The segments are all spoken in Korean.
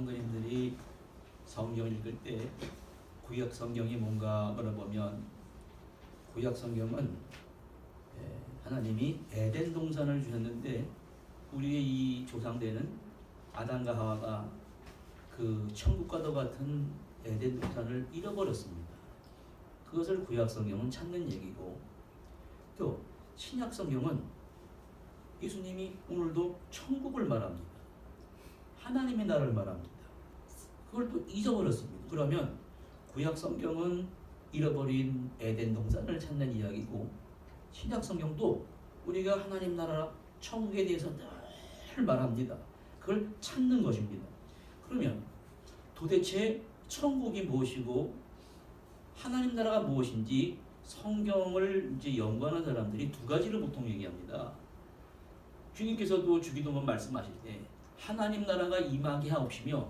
성도님들이 성경 읽을 때 구약 성경이 뭔가 물어보면 구약 성경은 하나님이 에덴 동산을 주셨는데 우리의 이 조상되는 아담과 하와가 그 천국과도 같은 에덴 동산을 잃어버렸습니다. 그것을 구약 성경은 찾는 얘기고, 또 신약 성경은 예수님이 오늘도 천국을 말합니다. 하나님의 나라를 말합니다. 그걸 또 잊어버렸습니다. 그러면 구약 성경은 잃어버린 에덴 동산을 찾는 이야기고, 신약 성경도 우리가 하나님 나라 천국에 대해서 늘 말합니다. 그걸 찾는 것입니다. 그러면 도대체 천국이 무엇이고 하나님 나라가 무엇인지 성경을 이제 연구하는 사람들이 두 가지를 보통 얘기합니다. 주님께서도 주기도문 말씀하실 때 하나님 나라가 임하게 하옵시며,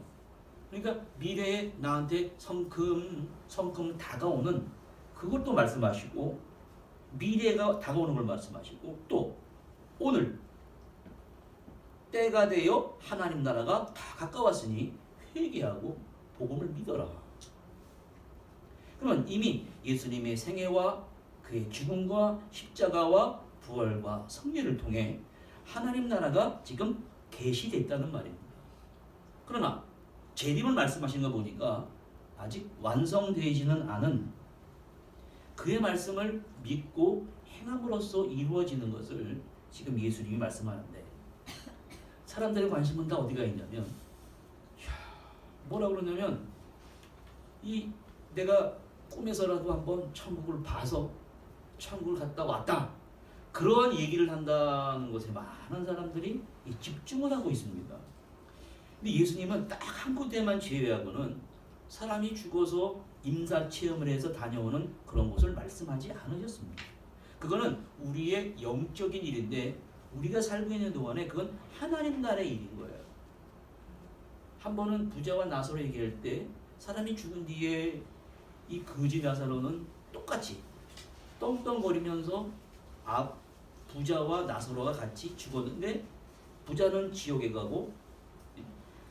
그러니까 미래에 나한테 성큼 다가오는 그것도 말씀하시고, 미래가 다가오는 걸 말씀하시고, 또 오늘 때가 되어 하나님 나라가 다 가까웠으니 회개하고 복음을 믿어라. 그러면 이미 예수님의 생애와 그의 죽음과 십자가와 부활과 승리를 통해 하나님 나라가 지금 계시됐다는 말입니다. 그러나 재림을 말씀하시는 거 보니까 아직 완성되지는 않은 그의 말씀을 믿고 행함으로써 이루어지는 것을 지금 예수님이 말씀하는데, 사람들의 관심은 다 어디가 있냐면, 뭐라 그러냐면, 내가 꿈에서라도 한번 천국을 봐서 천국을 갔다 왔다, 그런 얘기를 한다는 것에 많은 사람들이 집중을 하고 있습니다. 근데 예수님은 딱 한 군데만 제외하고는 사람이 죽어서 임사체험을 해서 다녀오는 그런 것을 말씀하지 않으셨습니다. 그거는 우리의 영적인 일인데, 우리가 살고 있는 동안에 그건 하나님 나라의 일인 거예요. 한 번은 부자와 나사로 얘기할 때, 사람이 죽은 뒤에 이 거지 나사로는 똑같이 떵떵거리면서 부자와 나사로가 같이 죽었는데, 부자는 지옥에 가고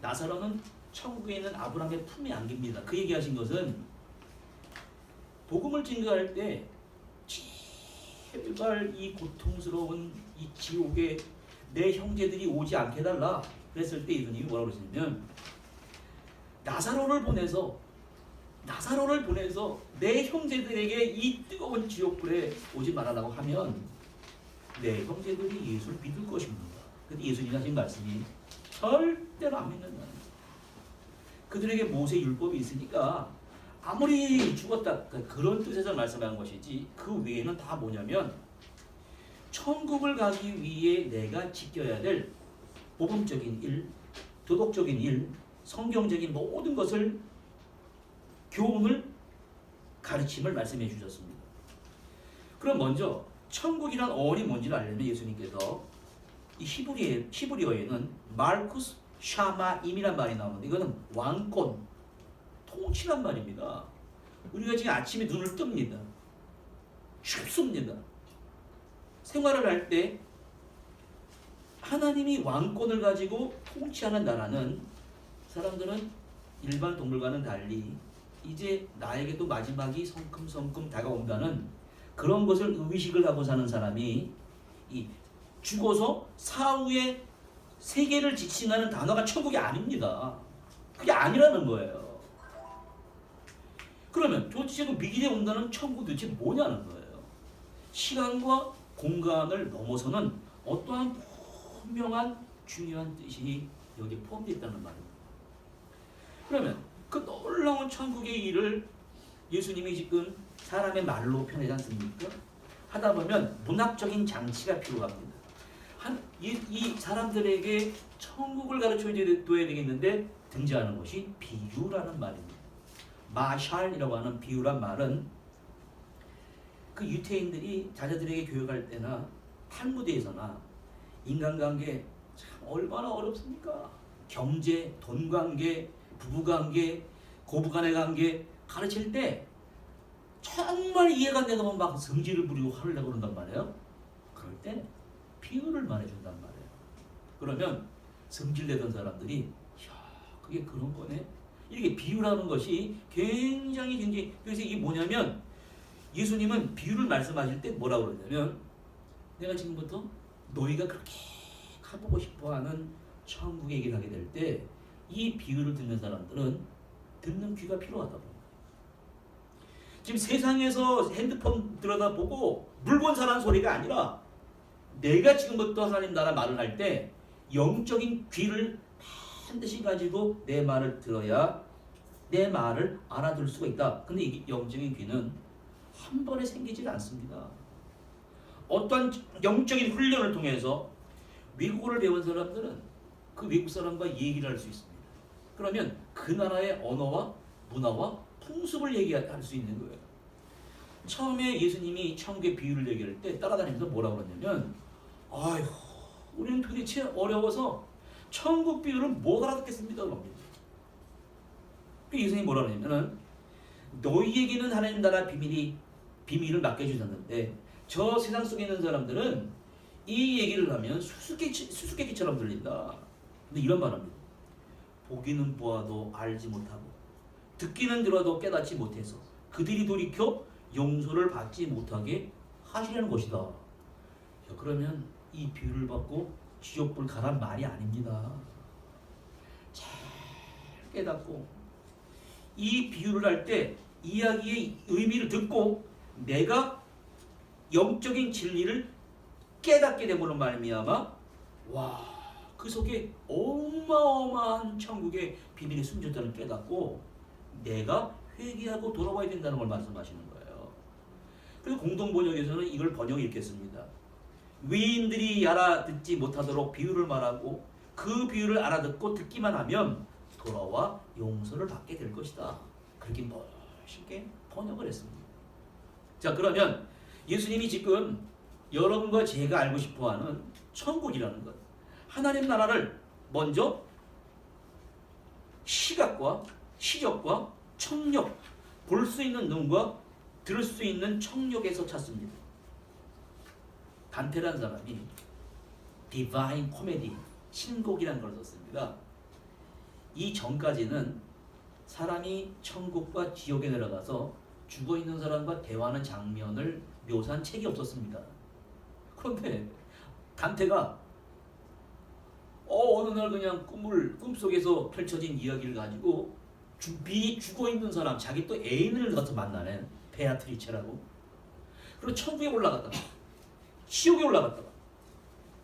나사로는 천국에 있는 아브라함의 품에 안깁니다. 그 얘기하신 것은 복음을 증거할 때 제발 이 고통스러운 이 지옥에 내 형제들이 오지 않게 해달라 그랬을 때 예수님이 뭐라고 그러시냐면, 나사로를 보내서 내 형제들에게 이 뜨거운 지옥불에 오지 말아라고 하면 내 형제들이 예수를 믿을 것입니다. 근데 예수님이 하신 말씀이 절대로 안 믿는다는 거예요. 그들에게 모세 율법이 있으니까 아무리 죽었다, 그런 뜻에서 말씀한 것이지, 그 외에는 다 뭐냐면 천국을 가기 위해 내가 지켜야 될 복음적인 일, 도덕적인 일, 성경적인 모든 것을, 교훈을, 가르침을 말씀해 주셨습니다. 그럼 먼저 천국이란 어원이 뭔지를 알려면 예수님께서 이 히브리어에는 말쿠스 샤마임이란 말이 나오는데, 이거는 왕권, 통치란 말입니다. 우리가 지금 아침에 눈을 뜹니다. 춥습니다. 생활을 할 때 하나님이 왕권을 가지고 통치하는 나라는, 사람들은 일반 동물과는 달리 이제 나에게도 마지막이 성큼성큼 다가온다는 그런 것을 의식을 하고 사는 사람이, 이 죽어서 사후에 세계를 지칭하는 단어가 천국이 아닙니다. 그게 아니라는 거예요. 그러면 도대체 그 미래에 온다는 천국 도대체 뭐냐는 거예요. 시간과 공간을 넘어서는 어떠한 분명한 중요한 뜻이 여기에 포함되어 있다는 말입니다. 그러면 그 놀라운 천국의 일을 예수님이 지금 사람의 말로 표현하지 않습니까? 하다 보면 문학적인 장치가 필요합니다. 이 사람들에게 천국을 가르쳐줘야 되겠는데 등장하는 것이 비유라는 말입니다. 마샬이라고 하는 비유란 말은 그 유태인들이 자녀들에게 교육할 때나 탈무드에서나 인간관계 참 얼마나 어렵습니까? 경제, 돈관계, 부부관계, 고부간의 관계 가르칠 때 정말 이해가 안 되면 막 성질을 부리고 화를 내고 그런단 말이에요. 그럴 때 비유를 말해준단 말이에요. 그러면 성질내던 사람들이, 야, 그 그게 그런 거네. 이렇게 비유라는 것이 굉장히 그래서 이게 뭐냐면 예수님은 비유를 말씀하실 때 뭐라고 그러냐면 내가 지금부터 너희가 그렇게 가보고 싶어하는 천국에 얘기를 하게 될 때 이 비유를 듣는 사람들은 듣는 귀가 필요하다고. 지금 세상에서 핸드폰 들여다보고 물건 사라는 소리가 아니라 내가 지금부터 하나님 나라 말을 할 때 영적인 귀를 반드시 가지고 내 말을 들어야 내 말을 알아들 수가 있다. 근데 이 영적인 귀는 한 번에 생기질 않습니다. 어떤 영적인 훈련을 통해서 외국어를 배운 사람들은 그 외국 사람과 얘기를 할 수 있습니다. 그러면 그 나라의 언어와 문화와 풍습을 얘기할 수 있는 거예요. 처음에 예수님이 천국의 비유를 얘기할 때 따라다니면서 뭐라고 그러냐면 아휴 우리는 도대체 어려워서 천국 비유를 못 알아듣겠습니다. 그럽니다. 그 예수님이 뭐라 그러냐면 너희에게는 하나님 나라 비밀을 맡겨주셨는데 저 세상 속에 있는 사람들은 이 얘기를 하면 수수께끼처럼 들린다. 근데 이런 말합니다. 보기는 보아도 알지 못하고 듣기는 들어도 깨닫지 못해서 그들이 돌이켜 용서를 받지 못하게 하시려는 것이다. 자, 그러면 이 비유를 받고 지옥불 가란 말이 아닙니다. 잘 깨닫고 이 비유를 할 때 이야기의 의미를 듣고 내가 영적인 진리를 깨닫게 되므로 말미암아 그 속에 어마어마한 천국의 비밀이 숨졌다는 깨닫고 내가 회개하고 돌아와야 된다는 걸 말씀하시는 거예요. 그래서 공동번역에서는 이걸 번역이 이렇게 씁니다. 외인들이 알아듣지 못하도록 비유를 말하고 그 비유를 알아듣고 듣기만 하면 돌아와 용서를 받게 될 것이다. 그렇게 멋있게 번역을 했습니다. 자, 그러면 예수님이 지금 여러분과 제가 알고 싶어하는 천국이라는 것, 하나님 나라를 먼저 시각과 시력과 청력, 볼 수 있는 눈과 들을 수 있는 청력에서 찾습니다. 단테라는 사람이 디바인 코미디, 신곡이라는 걸 썼습니다. 이 전까지는 사람이 천국과 지옥에 내려가서 죽어있는 사람과 대화하는 장면을 묘사한 책이 없었습니다. 그런데 단테가 어느 날 그냥 꿈속에서 펼쳐진 이야기를 가지고 미리 죽어있는 사람, 자기 또 애인을 가서 만나는 베아트리체라고, 그리고 천국에 올라갔다가 지옥에 올라갔다가,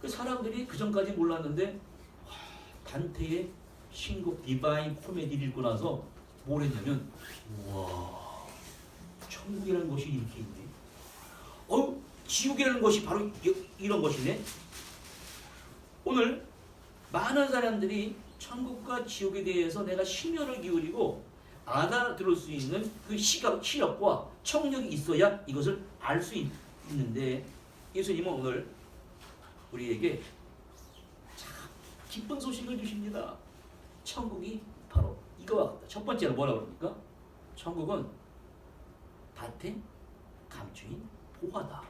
그 사람들이 그 전까지 몰랐는데 단테의 신곡 디바인 코미디를 읽고 나서 뭘 했냐면 우와, 천국이라는 것이 이렇게 있네, 지옥이라는 것이 바로 이런 것이네. 오늘 많은 사람들이 천국과 지옥에 대해서 내가 심혈을 기울이고 알아들을 수 있는 그 시력과 청력이 있어야 이것을 알 수 있는데, 예수님은 오늘 우리에게 참 기쁜 소식을 주십니다. 천국이 바로 이거와 같다. 첫 번째로 뭐라고 그럽니까? 천국은 밭에 감추인 보화다.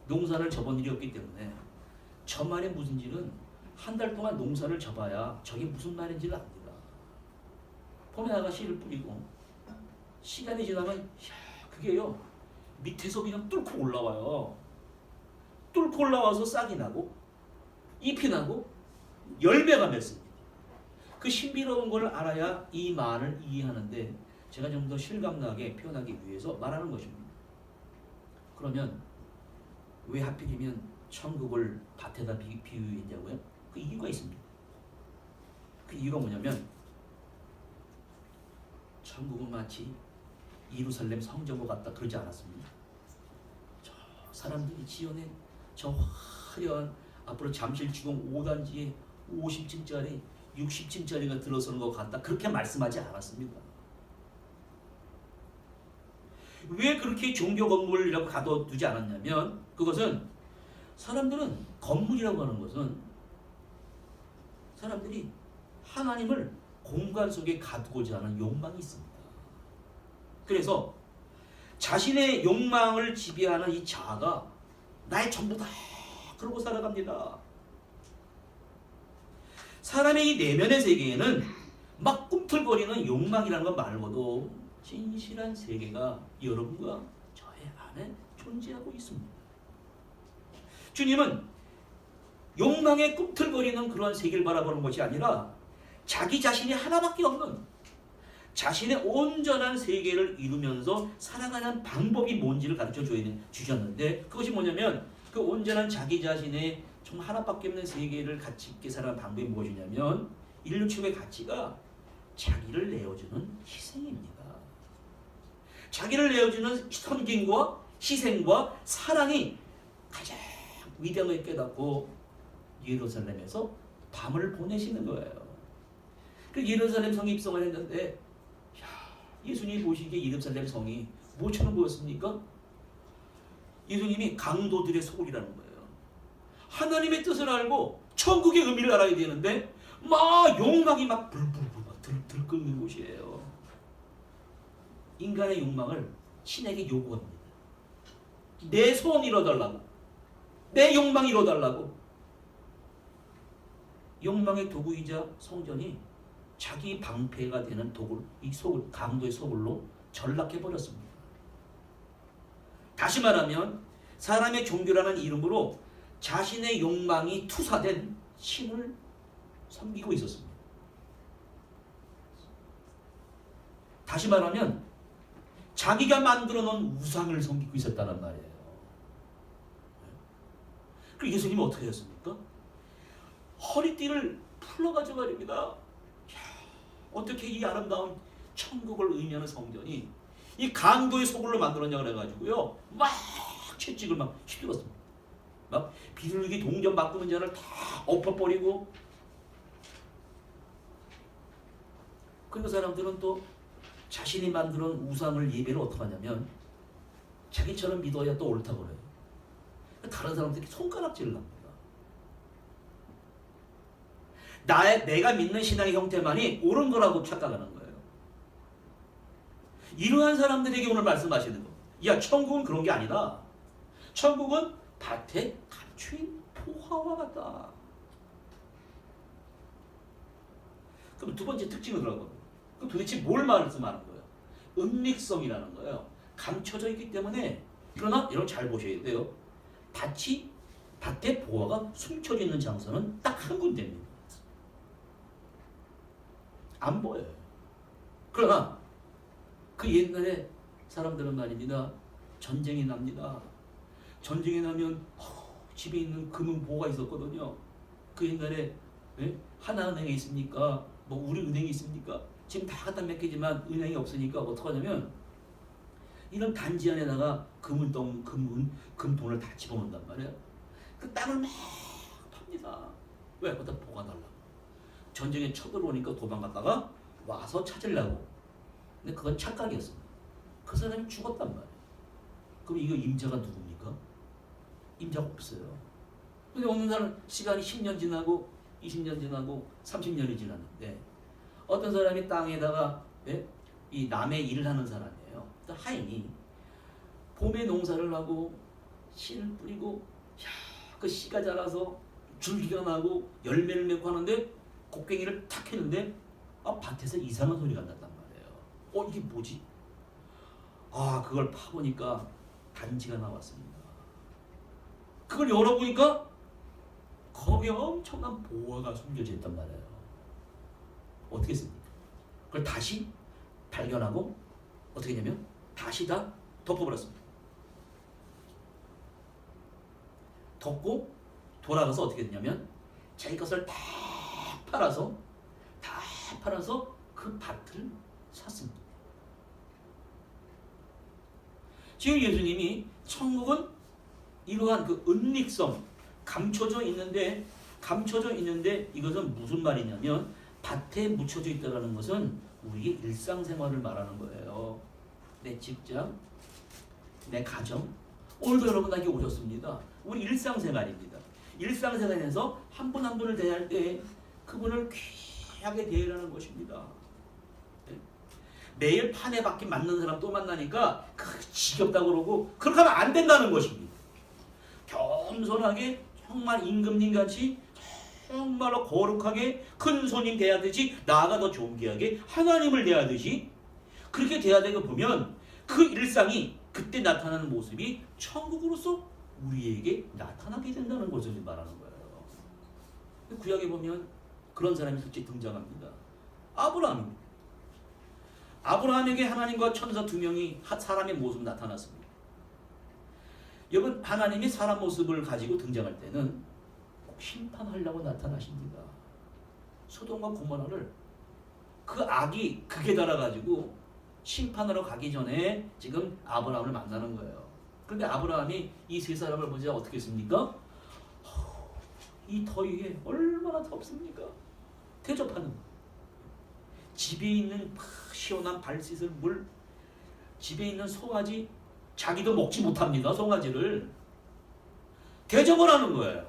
농사를 접은 일이 없기 때문에 저 말의 무슨지는 한 달 동안 농사를 접어야 저게 무슨 말인지를 압니다. 봄에다가 씨를 뿌리고 시간이 지나면 그게요 밑에서 그냥 뚫고 올라와요. 뚫고 올라와서 싹이 나고 잎이 나고 열매가 맺습니다. 그 신비로운 걸 알아야 이 말을 이해하는데 제가 좀 더 실감나게 표현하기 위해서 말하는 것입니다. 그러면 왜 하필이면 천국을 밭에다 비유했냐고요? 그 이유가 있습니다. 그 이유가 뭐냐면 천국은 마치 예루살렘 성전과 같다 그러지 않았습니다. 저 사람들이 지어낸 저 화려한 앞으로 잠실주공 5단지에 50층짜리 60층짜리가 들어서는 것 같다 그렇게 말씀하지 않았습니다. 왜 그렇게 종교 건물이라고 가둬두지 않았냐면, 그것은 사람들은 건물이라고 하는 것은 사람들이 하나님을 공간 속에 가두고자 하는 욕망이 있습니다. 그래서 자신의 욕망을 지배하는 이 자아가 나의 전부다 그러고 살아갑니다. 사람의 이 내면의 세계에는 꿈틀거리는 욕망이라는 것 말고도 진실한 세계가 여러분과 저의 안에 존재하고 있습니다. 주님은 욕망에 꿈틀거리는 그러한 세계를 바라보는 것이 아니라 자기 자신이 하나밖에 없는 자신의 온전한 세계를 이루면서 살아가는 방법이 뭔지를 가르쳐 주셨는데, 그것이 뭐냐면 그 온전한 자기 자신의 정말 하나밖에 없는 세계를 가치 있게 살아가는 방법이 무엇이냐면 인류 최고의 가치가 자기를 내어주는 희생입니다. 자기를 내어주는 섬김과 희생과 사랑이 가장 위대한 걸 깨닫고 예루살렘에서 밤을 보내시는 거예요. 그 예루살렘 성에 입성을 했는데, 예수님이 보시기에 예루살렘 성이 무엇처럼 보였습니까? 예수님이 강도들의 소굴이라는 거예요. 하나님의 뜻을 알고 천국의 의미를 알아야 되는데 막 욕망이 막 불불불 막 들끓는 곳이에요. 인간의 욕망을 신에게 요구합니다. 내 소원 이뤄달라고, 내 욕망 이뤄달라고. 욕망의 도구이자 성전이 자기 방패가 되는 도굴, 이 소굴, 강도의 소굴로 전락해 버렸습니다. 다시 말하면 사람의 종교라는 이름으로 자신의 욕망이 투사된 신을 섬기고 있었습니다. 다시 말하면 자기가 만들어 놓은 우상을 섬기고 있었다는 말이에요. 그리고 예수님은 어떻게 하셨습니까? 허리띠를 풀어가지고 말입니다. 어떻게 이 아름다운 천국을 의미하는 성전이 이 강도의 소굴로 만들었냐 그래가지고요, 막 채찍을 막 휘둘렀습니다. 막 비둘기 동전 바꾸는 자를 다 엎어버리고. 그리고 사람들은 또 자신이 만든 우상을 예배를 어떻게 하냐면 자기처럼 믿어야 또 옳다고 그래요. 다른 사람들이 손가락질을 합니다. 내가 믿는 신앙의 형태만이 옳은 거라고 착각하는 거예요. 이러한 사람들에게 오늘 말씀하시는 겁니다. 야, 천국은 그런 게 아니다. 천국은 밭에 감추인 포화와 같다. 그럼 두 번째 특징은 그런 겁니다. 그럼 도대체 뭘 말씀하는 거예요? 은닉성이라는 거예요. 감춰져 있기 때문에. 그러나 여러분 잘 보셔야 돼요. 밭에 보화가 숨겨져 있는 장소는 딱 한 군데입니다. 안 보여요. 그러나 그 옛날에 사람들은 말입니다. 전쟁이 납니다. 전쟁이 나면 집에 있는 금은 보호가 있었거든요. 그 옛날에 하나은행에 있습니까? 뭐 우리은행이 있습니까? 지금 다 갖다 맡기지만 은행이 없으니까 어떻게 하냐면 이런 단지 안에다가 금돈을 다 집어넣는단 말이에요. 그 땅을 막 팝니다. 왜? 거기다 보관하려고. 전쟁에 쳐들어오니까 도망갔다가 와서 찾으려고. 근데 그건 착각이었습니다. 그 사람이 죽었단 말이에요. 그럼 이거 임자가 누굽니까? 임자가 없어요. 근데 어느 날 시간이 10년 지나고 20년 지나고 30년이 지났는데 어떤 사람이 땅에다가 이 남의 일을 하는 사람이에요. 하인이 봄에 농사를 하고 씨를 뿌리고 그 씨가 자라서 줄기가 나고 열매를 맺고 하는데 곡괭이를 탁 했는데 밭에서 이상한 소리가 났단 말이에요. 이게 뭐지? 그걸 파보니까 단지가 나왔습니다. 그걸 열어보니까 거기에 엄청난 보화가 숨겨져 있단 말이에요. 어떻게 했습니까? 그걸 다시 발견하고 어떻게 했냐면 다시 다 덮어버렸습니다. 덮고 돌아가서 어떻게 했냐면 자기 것을 다 팔아서 그 밭을 샀습니다. 지금 예수님이 천국은 이러한 그 은닉성, 감춰져 있는데 이것은 무슨 말이냐면 밭에 묻혀져 있다는 것은 우리의 일상생활을 말하는 거예요. 내 직장, 내 가정. 오늘도 여러분 에게 오셨습니다. 우리 일상생활입니다. 일상생활에서 한 분 한 분을 대할 때 그분을 귀하게 대하라는 것입니다. 매일 판에 박히 맞는 사람 또 만나니까 지겹다고 그러고 그렇게 하면 안 된다는 것입니다. 겸손하게 정말 임금님같이 정말로 거룩하게 큰 손님 대하듯이 나아가 더 존귀하게 하나님을 대하듯이 그렇게 돼야 되고 보면 그 일상이 그때 나타나는 모습이 천국으로서 우리에게 나타나게 된다는 것을 말하는 거예요. 구약에 보면 그런 사람이 실제 등장합니다. 아브라함입니다. 아브라함에게 하나님과 천사 두 명이 사람의 모습 나타났습니다. 여러분, 하나님이 사람 모습을 가지고 등장할 때는 꼭 심판하려고 나타나십니다. 소돔과 고모라를 그 악이 극에 달아가지고 심판하러 가기 전에 지금 아브라함을 만나는 거예요. 그런데 아브라함이 이 세 사람을 보자 어떻게 했습니까? 이 더위에 얼마나 덥습니까? 대접하는 거예요. 집에 있는 시원한 발 씻을 물, 집에 있는 송아지, 자기도 먹지 못합니다. 송아지를 대접을 하는 거예요.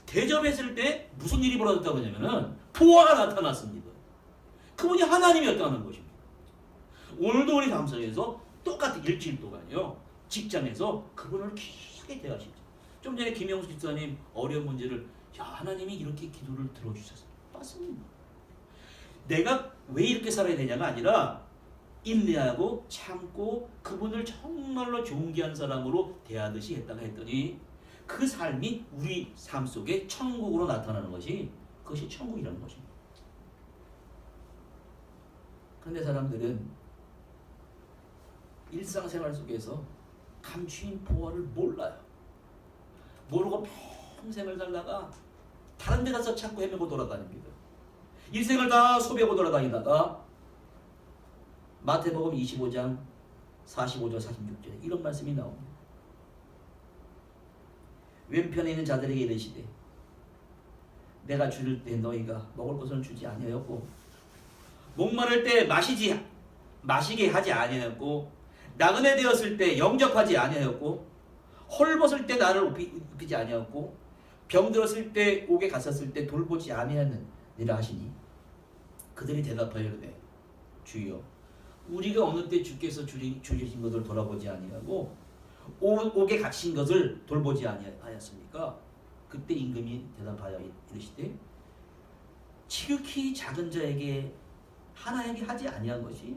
대접했을 때 무슨 일이 벌어졌다고 하냐면은 보화가 나타났습니다. 그분이 하나님이었다는 것입니다. 오늘도 우리 감성에서 똑같은 일주일 동안요, 직장에서 그분을 귀하게 대하시죠. 좀 전에 김영수 집사님 어려운 문제를 하나님이 이렇게 기도를 들어주셨어요. 맞습니다. 내가 왜 이렇게 살아야 되냐가 아니라 인내하고 참고 그분을 정말로 존귀한 사람으로 대하듯이 했다가 했더니 그 삶이 우리 삶 속에 천국으로 나타나는 것이 그것이 천국이라는 것입니다. 그런데 사람들은 일상생활 속에서 감추인 보화를 몰라요. 모르고 평생을 살다가 다른 데 가서 찾고 헤매고 돌아다닙니다. 일생을 다 소비하고 돌아다니다가 마태복음 25장 45절 46절에 이런 말씀이 나옵니다. 왼편에 있는 자들에게 이르시되 내가 줄일 때 너희가 먹을 것은 주지 아니하였고 목마를 때 마시게 하지 아니하였고 나그네 되었을 때 영접하지 아니하였고 헐벗을 때 나를 입히지 아니하였고 병들었을 때 옥에 갔었을 때 돌보지 아니하였느니라 하시니 그들이 대답하여 이르되 주여 우리가 어느 때 주께서 주신 것을 돌아보지 아니하고 옥에 갇힌 것을 돌보지 아니하였습니까? 그때 임금이 대답하여 이르시되 지극히 작은 자에게 하나에게 하지 아니한 것이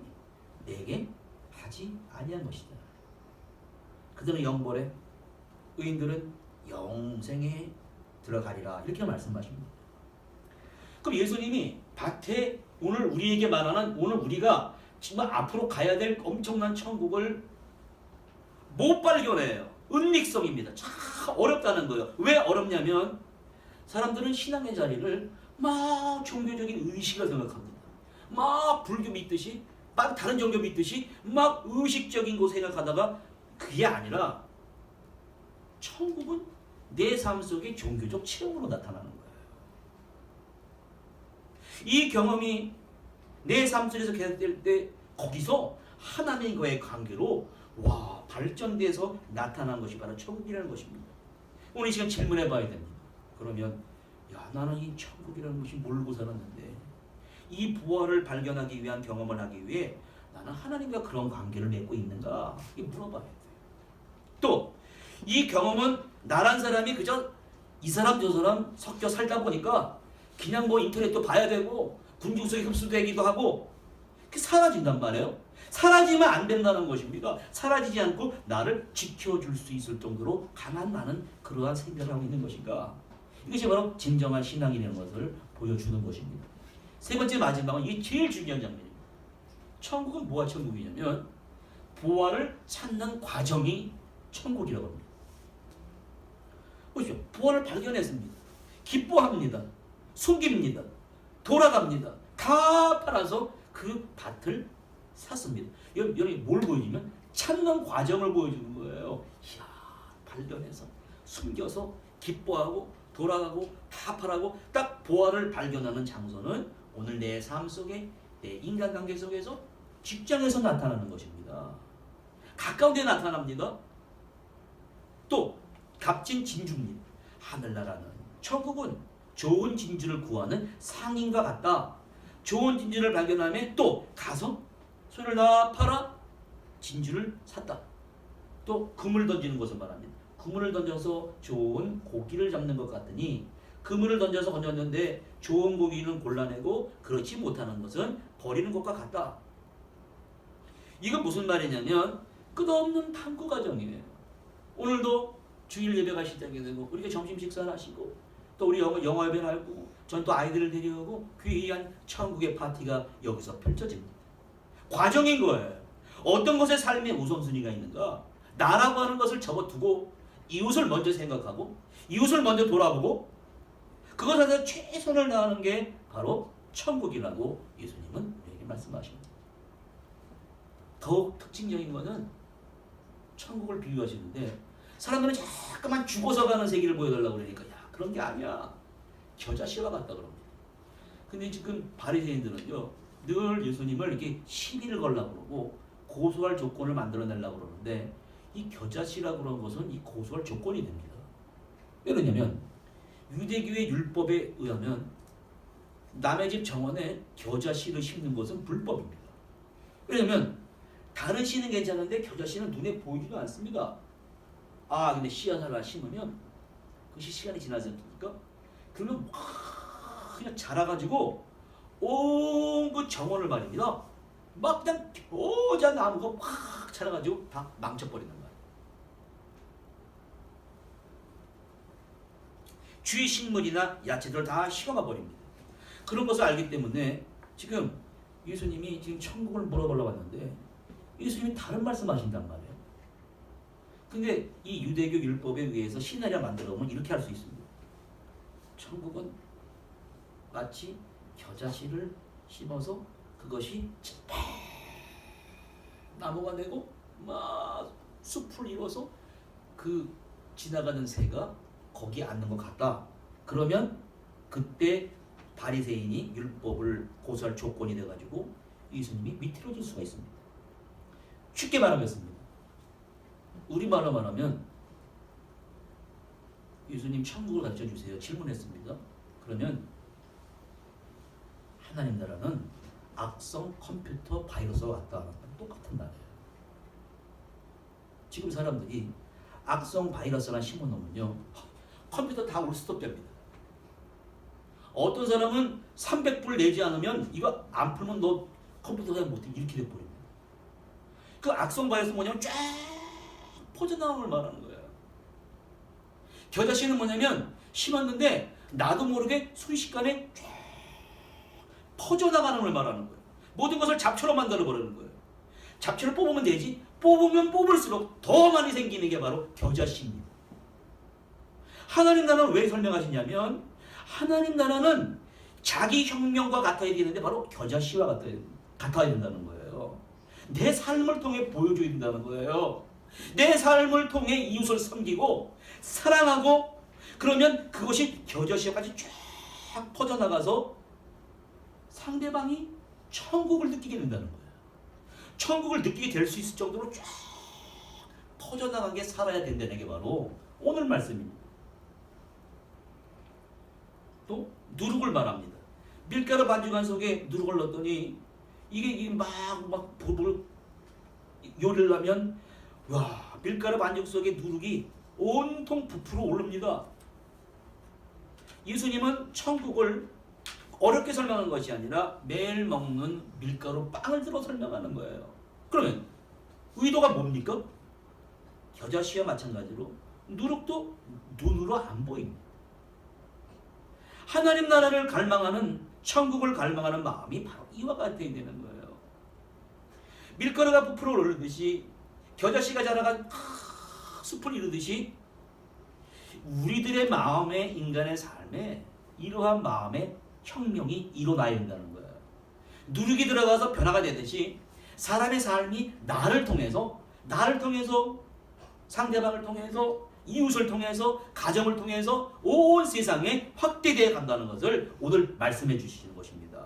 내게 하지 아니한 것이다. 그들은 영벌에 의인들은 영생에 들어가리라 이렇게 말씀하십니다. 그럼 예수님이 밭에 오늘 우리에게 말하는 오늘 우리가 정말 앞으로 가야 될 엄청난 천국을 못 발견해요. 은닉성입니다. 참 어렵다는 거예요. 왜 어렵냐면 사람들은 신앙의 자리를 막 종교적인 의식을 생각합니다. 막 불교 믿듯이 막 다른 종교 믿듯이 막 의식적인 거 생각하다가 그게 아니라 천국은 내 삶 속의 종교적 체험으로 나타나는 거예요. 이 경험이 내 삶 속에서 계속될 때 거기서 하나님과의 관계로 발전돼서 나타난 것이 바로 천국이라는 것입니다. 오늘 이 시간 질문해 봐야 됩니다. 그러면 나는 이 천국이라는 것이 모르고 살았는데 이 부활을 발견하기 위한 경험을 하기 위해 나는 하나님과 그런 관계를 맺고 있는가? 이게 물어봐야 돼요. 또 이 경험은 나란 사람이 그저 이 사람 저 사람 섞여 살다 보니까 그냥 인터넷도 봐야 되고 군중성이 흡수되기도 하고 사라진단 말이에요. 사라지면 안 된다는 것입니다. 사라지지 않고 나를 지켜줄 수 있을 정도로 강한 나는 그러한 생각을 하고 있는 것인가? 이것이 바로 진정한 신앙이라는 것을 보여주는 것입니다. 세 번째 마지막은 이게 제일 중요한 장면입니다. 천국은 뭐가 천국이냐면 부활을 찾는 과정이 천국이라고 합니다. 보시죠. 부활을 발견했습니다. 기뻐합니다. 숨깁니다. 돌아갑니다. 다 팔아서 그 밭을 샀습니다. 여러분이 뭘 보여주면 찾는 과정을 보여주는 거예요. 이야, 발견해서 숨겨서 기뻐하고 돌아가고 다 팔아고 딱 부활을 발견하는 장소는 오늘 내 삶 속에 내 인간관계 속에서 직장에서 나타나는 것입니다. 가까운 데 나타납니다. 또 값진 진주입니다. 하늘나라는 천국은 좋은 진주를 구하는 상인과 같다. 좋은 진주를 발견하면 또 가서 손을 다 팔아 진주를 샀다. 또 금을 던지는 것을 말합니다. 그물을 던져서 좋은 고기를 잡는 것 같더니 그물을 던져서 던졌는데 좋은 고기는 골라내고 그렇지 못하는 것은 버리는 것과 같다. 이건 무슨 말이냐면 끝없는 탐구 과정이에요. 오늘도 주일 예배가 시작이 되고 우리가 점심 식사를 하시고 또 우리 영어 예배를 하고 전 또 아이들을 데려오고 귀한 천국의 파티가 여기서 펼쳐집니다. 과정인 거예요. 어떤 것에 삶의 우선순위가 있는가? 나라고 하는 것을 접어두고 이웃을 먼저 생각하고 이웃을 먼저 돌아보고 그것에 최선을 다하는 게 바로 천국이라고 예수님은 우리에게 말씀하십니다. 더욱 특징적인 것은 천국을 비유하시는데 사람들은 자꾸만 죽어서 가는 세계를 보여달라고 그러니까 야 그런 게 아니야. 겨자씨와 같다 그럽니다. 근데 지금 바리새인들은요 늘 예수님을 이렇게 시비를 걸려고 그러고 고소할 조건을 만들어내려고 그러는데 이 겨자씨라고 그런 것은 이 고소할 조건이 됩니다. 왜 그러냐면 유대교의 율법에 의하면 남의 집 정원에 겨자씨를 심는 것은 불법입니다. 왜냐면 다른 씨는 괜찮은데 겨자씨는 눈에 보이지도 않습니다. 아 근데 씨앗 하나 심으면 그것이 시간이 지나지 않습니까? 그러면 막 그냥 자라가지고 온 그 정원을 말입니다. 막 그냥 겨자 나무가 막 자라가지고 다 망쳐버리는 거예요. 주위 식물이나 야채들을 다 식어가 버립니다. 그런 것을 알기 때문에 지금 예수님이 지금 천국을 물어보러 왔는데 예수님이 다른 말씀하신단 말이에요. 근데 이 유대교 율법에 의해서 시나리오 만들어 보면 이렇게 할 수 있습니다. 천국은 마치 겨자씨를 심어서 그것이 나무가 되고 막 숲을 이루어서 그 지나가는 새가 거기에 앉는 것 같다. 그러면 그때 바리새인이 율법을 고수할 조건이 돼가지고 예수님이 밑으로질 수가 있습니다. 쉽게 말하겠습니다. 우리말로 말하면 예수님 천국을 가르쳐 주세요. 질문했습니다. 그러면 하나님 나라는 악성 컴퓨터 바이러스와 같다. 똑같은 말이에요. 지금 사람들이 악성 바이러스나 심어놓으면요 컴퓨터 다 올스톱됩니다. 어떤 사람은 300불 내지 않으면 이거 안 풀면 너 컴퓨터 사용 못해 이렇게 돼버립니다. 그 악성 바이러스 뭐냐면 쫙 퍼져나오는 걸 말하는 거예요. 겨자씨는 뭐냐면 심었는데 나도 모르게 순식간에 쫙 퍼져나가는 걸 말하는 거예요. 모든 것을 잡초로 만들어버리는 거예요. 잡초를 뽑으면 되지 뽑으면 뽑을수록 더 많이 생기는 게 바로 겨자씨입니다. 하나님 나라는 왜 설명하시냐면 하나님 나라는 자기 혁명과 같아야 되는데 바로 겨자씨와 같아야 된다는 거예요. 내 삶을 통해 보여줘야 된다는 거예요. 내 삶을 통해 이웃을 섬기고 사랑하고 그러면 그것이 겨자씨까지 쫙 퍼져나가서 상대방이 천국을 느끼게 된다는 거예요. 천국을 느끼게 될 수 있을 정도로 쫙 퍼져나가게 살아야 된다는 게 바로 오늘 말씀입니다. 또 누룩을 말합니다. 밀가루 반죽한 속에 누룩을 넣었더니 이게 막 보글 요리를 하면 와 밀가루 반죽 속에 누룩이 온통 부풀어 오릅니다. 예수님은 천국을 어렵게 설명한 것이 아니라 매일 먹는 밀가루 빵을 들어 설명하는 거예요. 그러면 의도가 뭡니까? 겨자씨와 마찬가지로 누룩도 눈으로 안 보입니다. 하나님 나라를 갈망하는 천국을 갈망하는 마음이 바로 이와 같아야 되는 거예요. 밀가루가 부풀어 오르듯이 겨자씨가 자라가 숲을 이루듯이 우리들의 마음에 인간의 삶에 이러한 마음의 혁명이 일어나야 된다는 거예요. 누룩이 들어가서 변화가 되듯이 사람의 삶이 나를 통해서 상대방을 통해서 이웃을 통해서 가정을 통해서 온 세상에 확대되어 간다는 것을 오늘 말씀해 주시는 것입니다.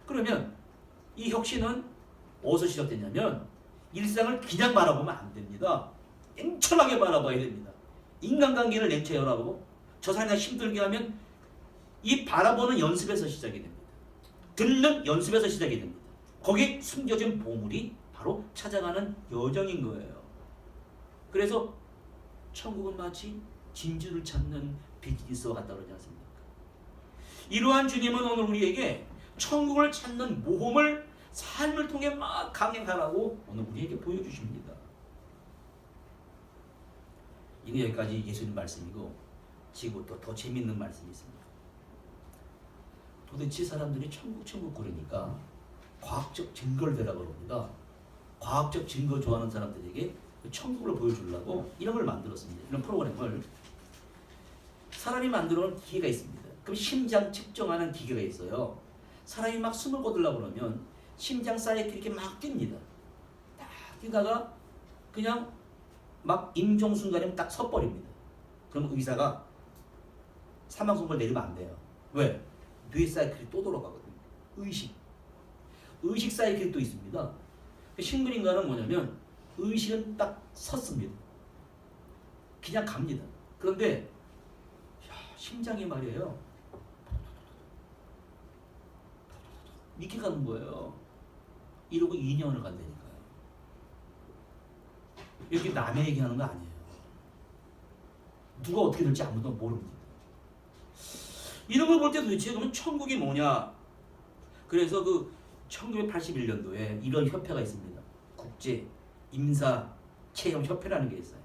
그러면 이 혁신은 어디서 시작되냐면 일상을 그냥 바라보면 안 됩니다. 냉철하게 바라봐야 됩니다. 인간관계를 냉철히 바라보고 저 사람이 힘들게 하면 이 바라보는 연습에서 시작이 됩니다. 듣는 연습에서 시작이 됩니다. 거기에 숨겨진 보물이 바로 찾아가는 여정인 거예요. 그래서 천국은 마치 진주를 찾는 비즈니스와 같다 그러지 않습니까? 이러한 주님은 오늘 우리에게 천국을 찾는 모험을 삶을 통해 막 강행하라고 오늘 우리에게 보여주십니다. 이게 여기까지 예수님 말씀이고, 지금부터 더 재밌는 말씀이 있습니다. 도대체 사람들이 천국 그러니까 과학적 증거를 대라고 합니다. 과학적 증거 좋아하는 사람들에게 천국을 보여주려고 이런 걸 만들었습니다. 이런 프로그램을 사람이 만들어 놓은 기계가 있습니다. 그럼 심장 측정하는 기계가 있어요. 사람이 막 숨을 거두려고 그러면 심장 사이클이 이렇게 막 뜁니다. 딱 뛰다가 그냥 막 임종 순간이면 딱 서버립니다. 그럼 의사가 사망 선고를 내리면 안 돼요. 왜? 뇌 사이클이 또 돌아가거든요. 의식 사이클이 또 있습니다. 식물인간은 뭐냐면 의식은 딱 섰습니다. 그냥 갑니다. 그런데 심장이 말이에요. 이렇게 가는 거예요. 이러고 2년을 간다니까요. 이렇게 남의 얘기하는 거 아니에요. 누가 어떻게 될지 아무도 모릅니다. 이런 걸 볼 때 도대체 그러면 천국이 뭐냐? 그래서 그 1981년도에 이런 협회가 있습니다. 국제 임사 체험 협회라는 게 있어요.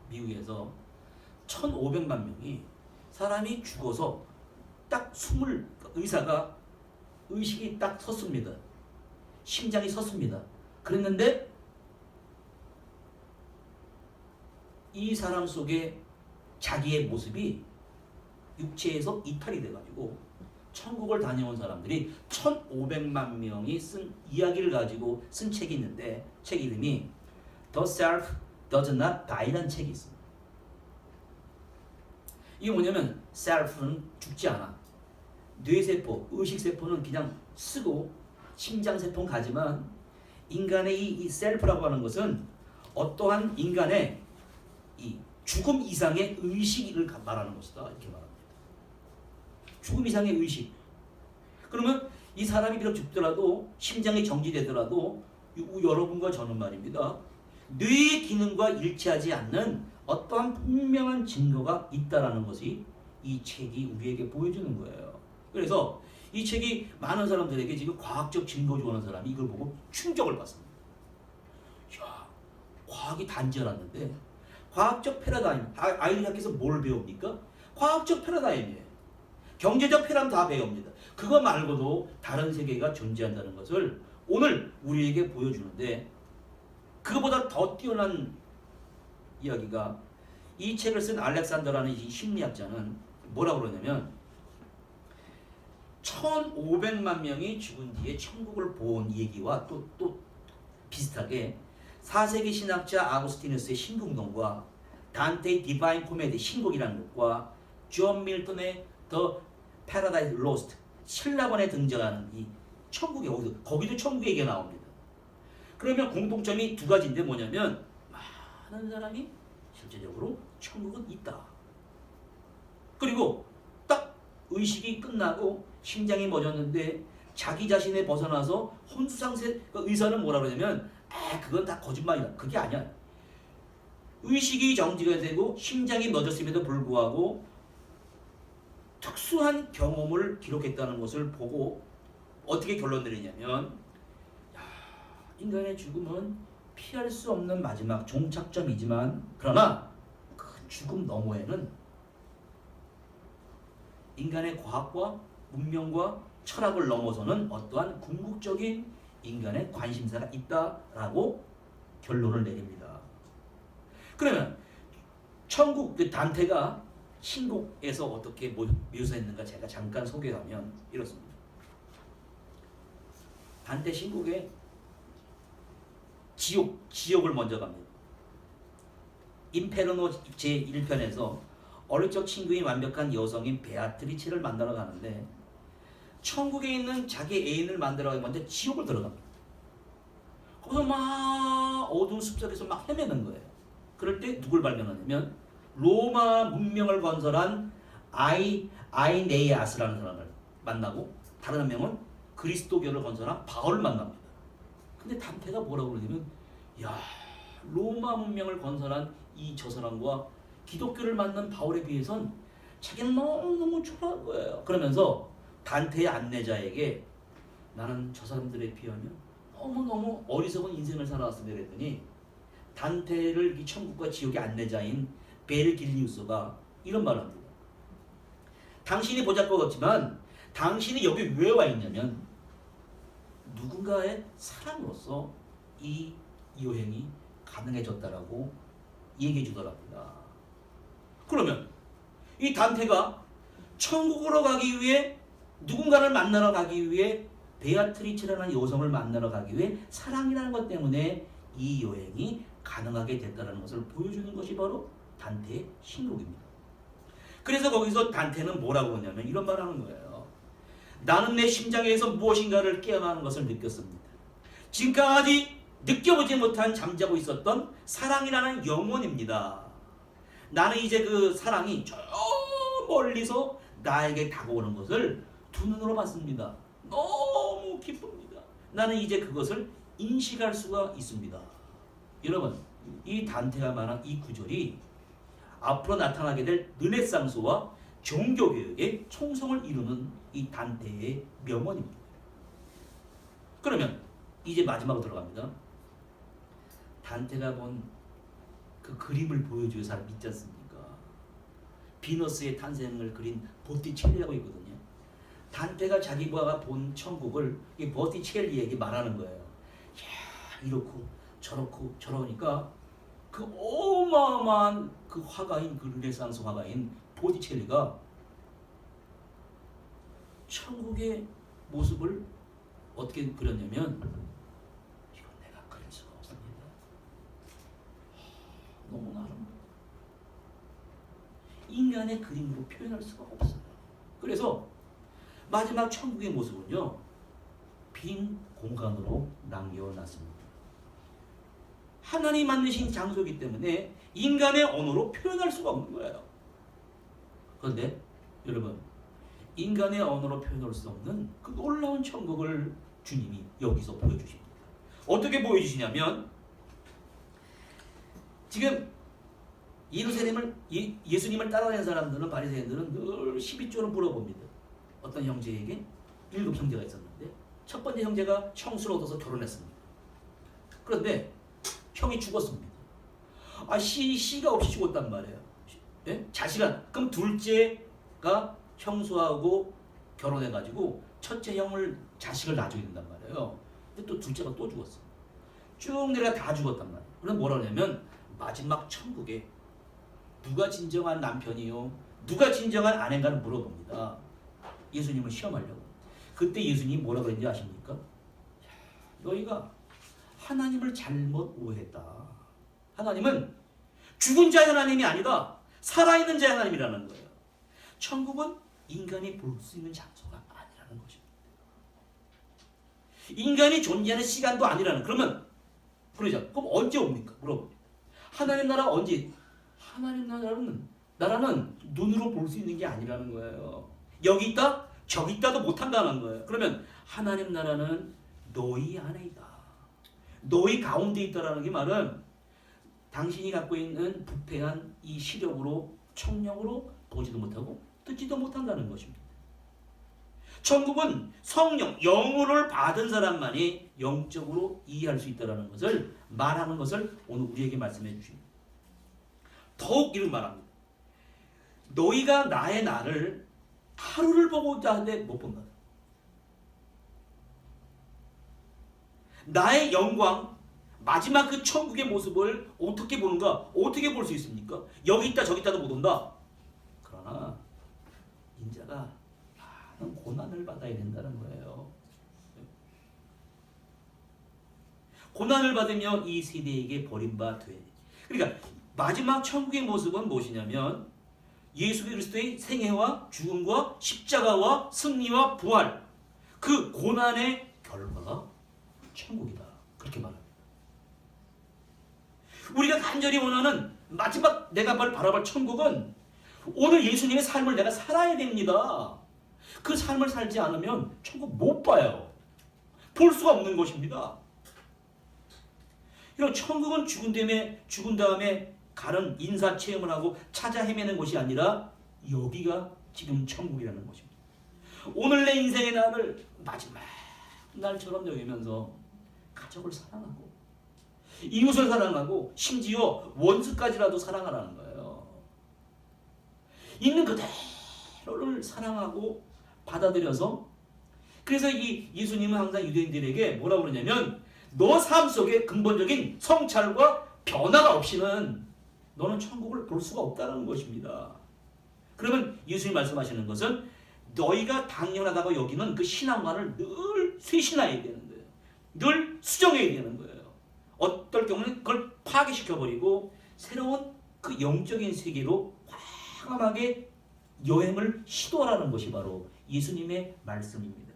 미국에서 1,500만 명이 사람이 죽어서 딱 숨을 의사가 의식이 딱 섰습니다. 심장이 섰습니다. 그랬는데 이 사람 속에 자기의 모습이 육체에서 이탈이 돼가지고 천국을 다녀온 사람들이 1,500만 명이 쓴 이야기를 가지고 쓴 책이 있는데 책 이름이 The Self Does Not Die라는 책이 있습니다. 이게 뭐냐면 Self는 죽지 않아. 뇌세포, 의식세포는 그냥 쓰고 심장세포는 가지만 인간의 이 셀프라고 하는 것은 어떠한 인간의 이 죽음 이상의 의식을 말하는 것이다. 이렇게 말합니다. 죽음 이상의 의식. 그러면 이 사람이 비록 죽더라도 심장이 정지되더라도 여러분과 저는 말입니다. 뇌의 기능과 일치하지 않는 어떠한 분명한 증거가 있다라는 것이 이 책이 우리에게 보여주는 거예요. 그래서 이 책이 많은 사람들에게 지금 과학적 증거 좋아하는 사람이 이걸 보고 충격을 받습니다. 야, 과학이 단절했는데 과학적 패러다임, 아이들 학교에서 뭘 배웁니까? 과학적 패러다임이에요. 경제적 패러다임 다 배웁니다. 그거 말고도 다른 세계가 존재한다는 것을 오늘 우리에게 보여주는데 그거보다 더 뛰어난 이야기가 이 책을 쓴 알렉산더라는 이 심리학자는 뭐라고 그러냐면 1,500만 명이 죽은 뒤에 천국을 본 얘기와 또 비슷하게 4세기 신학자 아구스티누스의 신궁동과 단테의 디바인 코메디 신곡이라는 것과 존 밀턴의 더 패러다이스 로스트 신라본에 등장하는 이 천국의 거기도 천국 얘기가 나옵니다. 그러면 공통점이 두 가지인데 뭐냐면 많은 사람이 실제적으로 천국은 있다. 그리고 딱 의식이 끝나고 심장이 멎었는데 자기 자신에 벗어나서 혼수상태 의사는 뭐라 그러냐면 그건 다 거짓말이다. 그게 아니야. 의식이 정지가 되고 심장이 멎었음에도 불구하고 특수한 경험을 기록했다는 것을 보고 어떻게 결론 내리냐면 인간의 죽음은 피할 수 없는 마지막 종착점이지만 그러나 그 죽음 너머에는 인간의 과학과 문명과 철학을 넘어서는 어떠한 궁극적인 인간의 관심사가 있다라고 결론을 내립니다. 그러면 천국 단테가 신곡에서 어떻게 묘사했는가 제가 잠깐 소개하면 이렇습니다. 단테 신곡에 지옥을 먼저 갑니다. 인페르노 제1편에서 어릴 적 친구인 완벽한 여성인 베아트리체를 만나러 가는데 천국에 있는 자기 애인을 만나러 가기 먼저 지옥을 들어갑니다. 거기서 막 어두운 숲속에서 막 헤매는 거예요. 그럴 때 누굴 발견하냐면 로마 문명을 건설한 아이네이아스라는 사람을 만나고 다른 한 명은 그리스도교를 건설한 바울을 만납니다. 근데 단테가 뭐라고 그러냐면 로마 문명을 건설한 저 사람과 기독교를 만난 바울에 비해선 자기는 너무너무 초라한 거예요. 그러면서 단테의 안내자에게 나는 저 사람들에 비하면 너무너무 어리석은 인생을 살아왔습니다 그랬더니 단테를 이 천국과 지옥의 안내자인 베르길리우스가 이런 말을 합니다. 당신이 보잘것 없지만 당신이 여기 왜 와 있냐면 누군가의 사랑으로서 이 여행이 가능해졌다라고 얘기해 주더랍니다. 그러면 이 단테가 천국으로 가기 위해 누군가를 만나러 가기 위해 베아트리치라는 여성을 만나러 가기 위해 사랑이라는 것 때문에 이 여행이 가능하게 됐다는 것을 보여주는 것이 바로 단테의 신곡입니다. 그래서 거기서 단테는 뭐라고 하냐면 이런 말을 하는 거예요. 나는 내 심장에서 무엇인가를 깨어나는 것을 느꼈습니다. 지금까지 느껴보지 못한 잠자고 있었던 사랑이라는 영혼입니다. 나는 이제 그 사랑이 저 멀리서 나에게 다가오는 것을 두 눈으로 봤습니다. 너무 기쁩니다. 나는 이제 그것을 인식할 수가 있습니다. 여러분, 이 단테가 말한 이 구절이 앞으로 나타나게 될 르네상스와 종교개혁의 총성을 이루는 이 단테의 명언입니다. 그러면 이제 마지막으로 들어갑니다. 단테가 본 그 그림을 보여줘야 사람 믿지 않습니까? 비너스의 탄생을 그린 보티첼리라고 있거든요. 단테가 자기가 본 천국을 이 보티첼리에게 말하는 거예요. 야, 이렇고 저렇고 저러니까 그 어마어마한 그 화가인 그 르네상스 화가인 보티첼리가 천국의 모습을 어떻게 그렸냐면 이건 내가 그릴 수가 없습니다. 너무나 아름답다. 인간의 그림으로 표현할 수가 없어요. 그래서 마지막 천국의 모습은요 빈 공간으로 남겨놨습니다. 하나님 만드신 장소이기 때문에 인간의 언어로 표현할 수가 없는 거예요. 그런데 여러분 인간의 언어로 표현할 수 없는 그 놀라운 천국을 주님이 여기서 보여주십니다. 어떻게 보여주시냐면 지금 예수님을 따라다니는 사람들은 바리새인들은 늘 12조를 물어봅니다. 어떤 형제에게 7 형제가 있었는데 첫 번째 형제가 청수를 얻어서 결혼했습니다. 그런데 형이 죽었습니다. 씨가 없이 죽었단 말이에요. 예? 그럼 둘째가 형수하고 결혼해가지고 첫째 형을 자식을 낳아주게 된단 말이에요. 근데 또 둘째가 또 죽었어. 쭉 내려가 다 죽었단 말이에요. 그럼 뭐라 하냐면 마지막 천국에 누가 진정한 남편이요? 누가 진정한 아내인가를 물어봅니다. 예수님을 시험하려고. 그때 예수님이 뭐라 그랬는지 아십니까? 너희가 하나님을 잘못 오해했다. 하나님은 죽은 자의 하나님이 아니다. 살아있는 자의 하나님이라는 거예요. 천국은 인간이 볼 수 있는 장소가 아니라는 것입니다. 인간이 존재하는 시간도 아니라는. 그러면 언제 옵니까? 물어봅니다. 하나님 나라 언제? 하나님 나라는 눈으로 볼 수 있는 게 아니라는 거예요. 여기 있다, 저기 있다도 못한다는 거예요. 그러면 하나님 나라는 너희 안에 있다. 너희 가운데 있다라는 게 말은 당신이 갖고 있는 부패한 이 시력으로 청력으로 보지도 못하고 듣지도 못한다는 것입니다. 천국은 성령, 영혼을 받은 사람만이 영적으로 이해할 수 있다는 것을 말하는 것을 오늘 우리에게 말씀해 주십니다. 더욱 이런 말합니다. 너희가 나의 날을 하루를 보고자 하는데 못 본다. 나의 영광, 마지막 그 천국의 모습을 어떻게 보는가? 어떻게 볼 수 있습니까? 여기 있다 저기 있다도 못 온다. 그러나 인자가 많은 고난을 받아야 된다는 거예요. 고난을 받으며 이 세대에게 버림받되. 그러니까 마지막 천국의 모습은 무엇이냐면 예수 그리스도의 생애와 죽음과 십자가와 승리와 부활, 그 고난의 결과가 천국이다. 그렇게 말합니다. 우리가 간절히 원하는 마지막 내가 바라볼 천국은 오늘 예수님의 삶을 내가 살아야 됩니다. 그 삶을 살지 않으면 천국 못 봐요. 볼 수가 없는 것입니다. 이런 천국은 죽은 다음에 가는 인사 체험을 하고 찾아 헤매는 곳이 아니라 여기가 지금 천국이라는 것입니다. 오늘 내 인생의 날을 마지막 날처럼 여기면서 가족을 사랑하고 이웃을 사랑하고 심지어 원수까지라도 사랑하라는 거예요. 있는 그대로를 사랑하고 받아들여서, 그래서 이 예수님은 항상 유대인들에게 뭐라고 그러냐면 너 삶 속에 근본적인 성찰과 변화가 없이는 너는 천국을 볼 수가 없다는 것입니다. 그러면 예수님이 말씀하시는 것은 너희가 당연하다고 여기는 그 신앙관을 늘 쇄신해야 되는 거예요. 늘 수정해야 되는 거예요. 어떨 경우는 그걸 파괴시켜버리고 새로운 그 영적인 세계로 과감하게 여행을 시도하라는 것이 바로 예수님의 말씀입니다.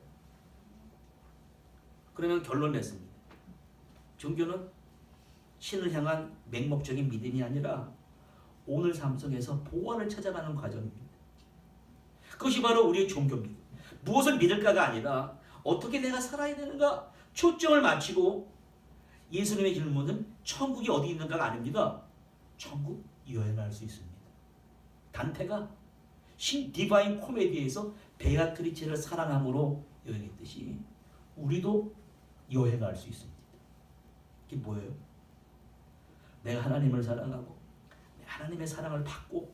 그러면 결론 냈습니다. 종교는 신을 향한 맹목적인 믿음이 아니라 오늘 삶 속에서 보화를 찾아가는 과정입니다. 그것이 바로 우리의 종교입니다. 무엇을 믿을까가 아니라 어떻게 내가 살아야 되는가 초점을 맞추고, 예수님의 질문은 천국이 어디 있는가가 아닙니다. 천국 여행할 수 있습니다. 단테가 신 디바인 코미디에서 베아트리체를 사랑함으로 여행했듯이 우리도 여행할 수 있습니다. 이게 뭐예요? 내가 하나님을 사랑하고 하나님의 사랑을 받고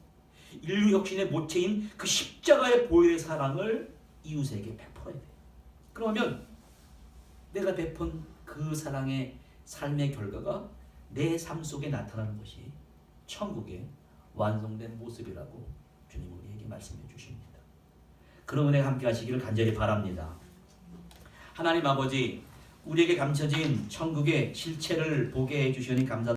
인류 혁신의 모체인 그 십자가의 보혈의 사랑을 이웃에게 베풀어야 돼요. 그러면 내가 베푼 그 사랑의 삶의 결과가 내 삶 속에 나타나는 것이 천국의 완성된 모습이라고 주님 우리에게 말씀해 주십니다. 그런 은혜 함께 하시기를 간절히 바랍니다. 하나님 아버지, 우리에게 감춰진 천국의 실체를 보게 해주시니 감사드립니다.